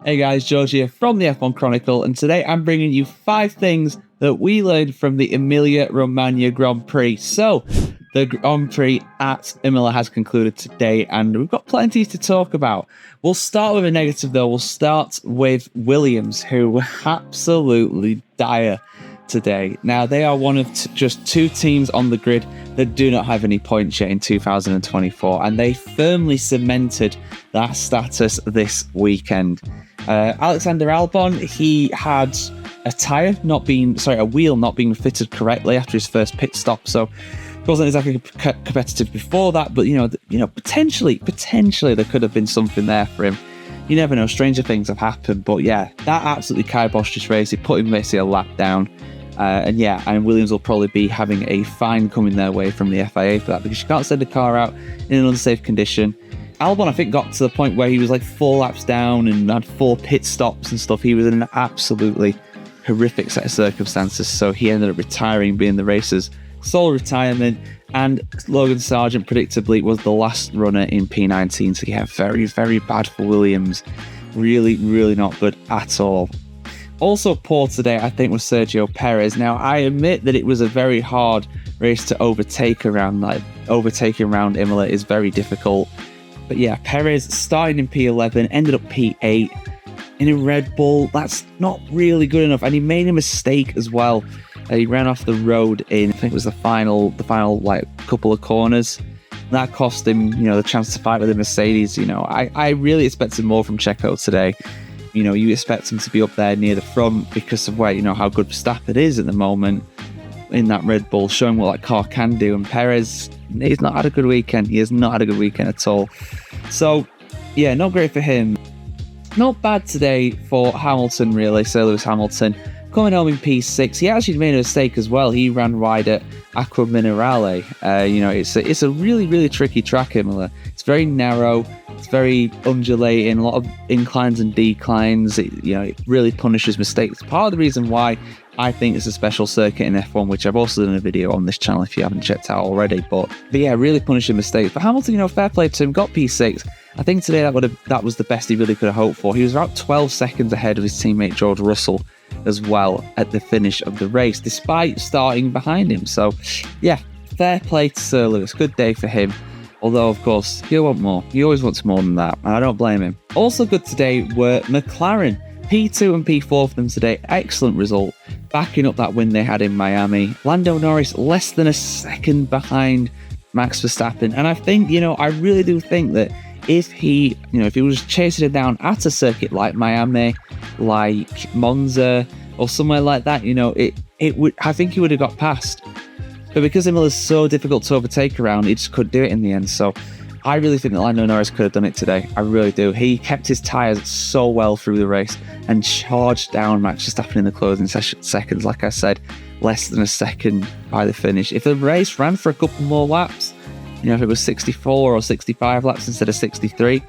Hey guys, George here from the F1 Chronicle, and today I'm bringing you 5 things that we learned from the Emilia Romagna Grand Prix. So, the Grand Prix at Imola has concluded today, and we've got plenty to talk about. We'll start with a negative though. We'll start with Williams, who were absolutely dire today. Now, they are one of just 2 teams on the grid that do not have any points yet in 2024, and they firmly cemented that status this weekend. Alexander Albon, he had a wheel not being fitted correctly after his first pit stop, so it wasn't exactly competitive before that, but potentially there could have been something there for him. You never know, stranger things have happened, but yeah, that absolutely kiboshed his race. It put him basically a lap down. And Williams will probably be having a fine coming their way from the FIA for that, because you can't send a car out in an unsafe condition. Albon, I think, got to the point where he was like 4 laps down and had 4 pit stops and stuff. He was in an absolutely horrific set of circumstances, so he ended up retiring, being the race's sole retirement. And Logan Sargent, predictably, was the last runner in P19, so yeah, very, very bad for Williams. Really, really not good at all. Also poor today, I think, was Sergio Perez. Now, I admit that it was a very hard race to overtake around. Overtaking around Imola is very difficult. But yeah, Perez starting in P11, ended up P8 in a Red Bull. That's not really good enough. And he made a mistake as well. He ran off the road in, I think it was the final like couple of corners. That cost him, the chance to fight with the Mercedes. I really expected more from Checo today. You expect him to be up there near the front because of where, how good Verstappen is at the moment in that Red Bull, showing what that car can do. And Perez, he's not had a good weekend. He has not had a good weekend at all. So, yeah, not great for him. Not bad today for Hamilton, really. Sir Lewis Hamilton coming home in P6. He actually made a mistake as well. He ran wide at Aqua Minerale. It's a really, really tricky track, Imola. It's very narrow. It's very undulating, a lot of inclines and declines. It really punishes mistakes. Part of the reason why I think it's a special circuit in F1, which I've also done a video on this channel if you haven't checked out already. But yeah, really punishing mistakes. But Hamilton, fair play to him, got P6. I think today that was the best he really could have hoped for. He was about 12 seconds ahead of his teammate George Russell as well at the finish of the race, despite starting behind him. So yeah, fair play to Sir Lewis. Good day for him. Although, of course, he'll want more. He always wants more than that, and I don't blame him. Also good today were McLaren. P2 and P4 for them today. Excellent result, backing up that win they had in Miami. Lando Norris less than a second behind Max Verstappen. And I think, I really do think that if he was chasing it down at a circuit like Miami, like Monza, or somewhere like that, I think he would have got past. But because Imola is so difficult to overtake around, he just couldn't do it in the end. So I really think that Lando Norris could have done it today. I really do. He kept his tyres so well through the race and charged down Max Verstappen in the closing seconds. Like I said, less than a second by the finish. If the race ran for a couple more laps, if it was 64 or 65 laps instead of 63,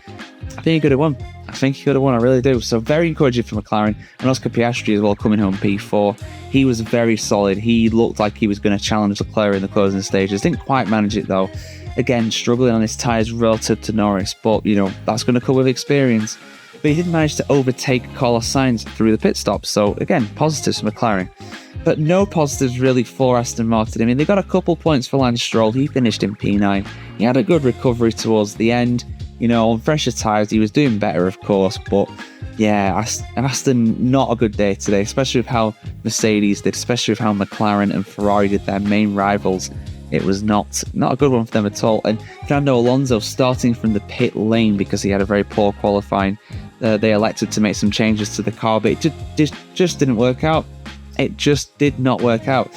I think he could have won. I really do. So very encouraging for McLaren. And Oscar Piastri as well, coming home P4. He was very solid. He looked like he was going to challenge Leclerc in the closing stages. Didn't quite manage it though. Again, struggling on his tyres relative to Norris. But, that's going to come with experience. But he did manage to overtake Carlos Sainz through the pit stop. So again, positives for McLaren. But no positives really for Aston Martin. I mean, they got a couple points for Lance Stroll. He finished in P9. He had a good recovery towards the end. On fresher tyres, he was doing better, of course. But yeah, Aston, not a good day today, especially with how Mercedes did, especially with how McLaren and Ferrari did, their main rivals. It was not a good one for them at all. And Fernando Alonso starting from the pit lane because he had a very poor qualifying. They elected to make some changes to the car, but it just didn't work out. It just did not work out.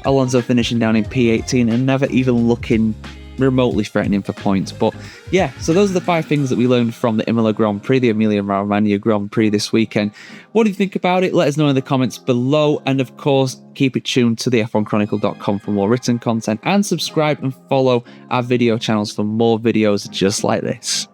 Alonso finishing down in P18 and never even looking remotely threatening for points. But yeah, so those are the 5 things that we learned from the Imola Grand Prix, the Emilia Romagna Grand Prix this weekend. What do you think about it? Let us know in the comments below. And of course, keep it tuned to the f1chronicle.com for more written content, and subscribe and follow our video channels for more videos just like this.